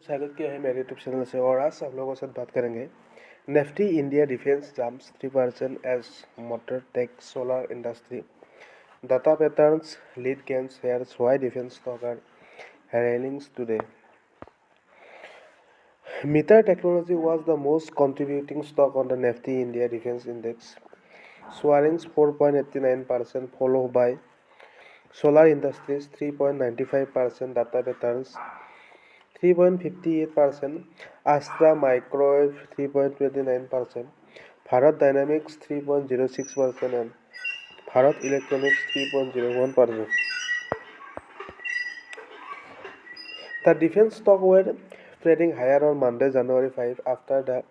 स्वागत किया है मेरे यूट्यूब चैनल से। और आज आप लोगों के साथ बात करेंगे Nifty India defence jumps 3% as matter tech solar industry data patterns lead gains here's why defense stock are railings today. Mtar Technology was the most contributing stock on the Nifty India Defence Index, soaring 4.89%, followed by Solar Industries 3.95%, data patterns 3.58%, Astra Microwave 3.29%, Bharat Dynamics 3.06%, and Bharat Electronics 3.01%. The defense stock were trading higher on Monday, January 5, after the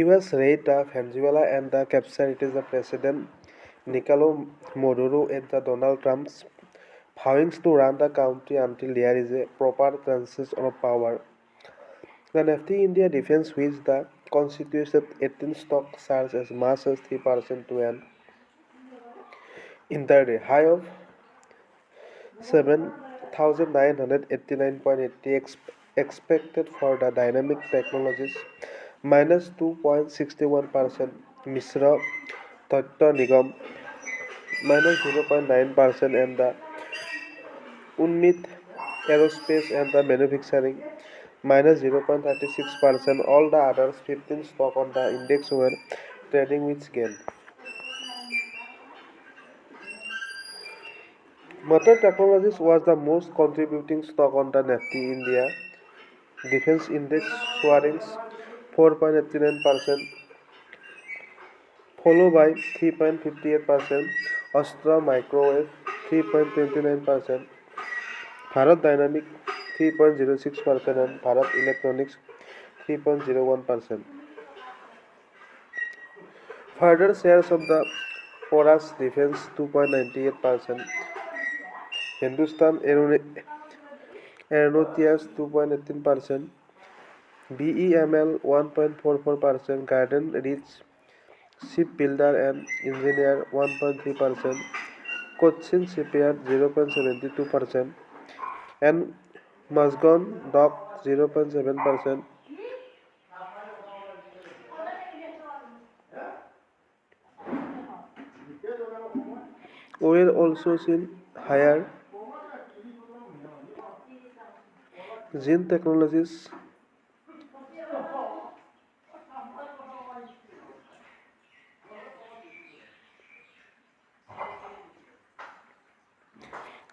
US raid Venezuela and the capture it is the President Nicolas Maduro at the Donald Trump's vowing to run the country until there is a proper transition of power. The Nifty India Defence, which the constituted 18 stock surged as much as 3% to an intraday high of 7,989.80 expected for the dynamic technologies minus 2.61%, Misra Tata Nigam minus 0.9%, and the Unmit Aerospace and the Manufacturing minus 0.36%. All the others 15 stock on the index were trading with gain. Mtar Technologies was the most contributing stock on the Nifty India Defence Index, soaring 4.89%, followed by 3.58%, Astra Microwave 3.29%, Bharat Dynamic 3.06%, and Bharat Electronics 3.01%. Further shares of the Porous Defense 2.98%, Hindustan Aeronautics 2.18%, BEML 1.44%, Garden Rich Shipbuilder and Engineer 1.3%, Cochin Shipyard 0.72%, and Mazgon Dock 0.7%. We are also seen higher Zin Technologies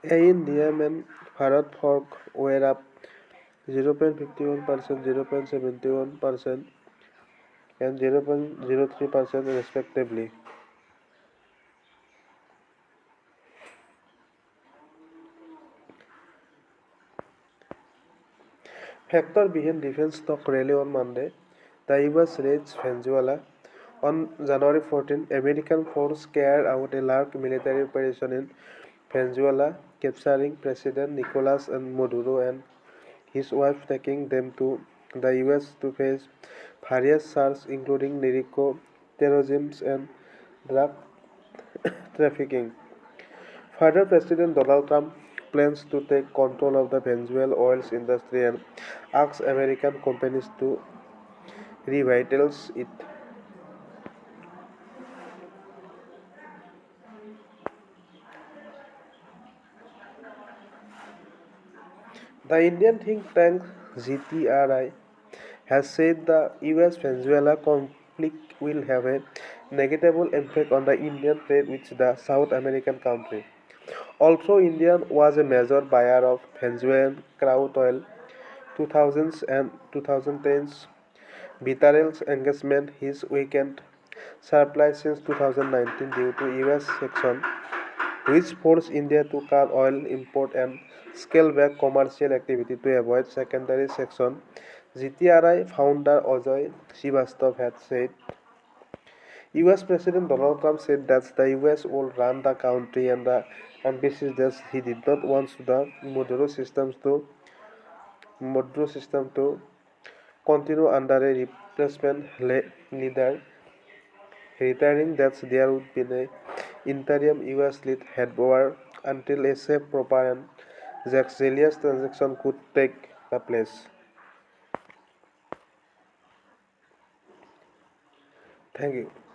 in Niam and Bharat Fork were up 0.51%, 0.71%, and 0.03% respectively. Factor behind defense stock rally on Monday. The US raids Venezuela. On January 14, American forces carried out a large military operation in Venezuela, capturing President Nicolas Maduro and his wife, taking them to the US to face various charges including narco terrorism and drug trafficking. Further, President Donald Trump plans to take control of the Venezuelan oil industry and asks American companies to revitalize it. The Indian think tank ZTRI has said the US-Venezuela conflict will have a negative impact on the Indian trade with the South American country. Also, India was a major buyer of Venezuelan crude oil 2000s and 2010s. Vitarel's engagement his weekend supply since 2019 due to US action, which forced India to cut oil import and scale back commercial activity to avoid secondary sanction. GTRI founder Ajay Srivastava had said. US President Donald Trump said that the US will run the country and the embassies that he did not want the Maduro system to continue under a replacement leader, retiring that there would be an interim US-led headquarters until a safe, proper and zealous transaction could take the place. Thank you.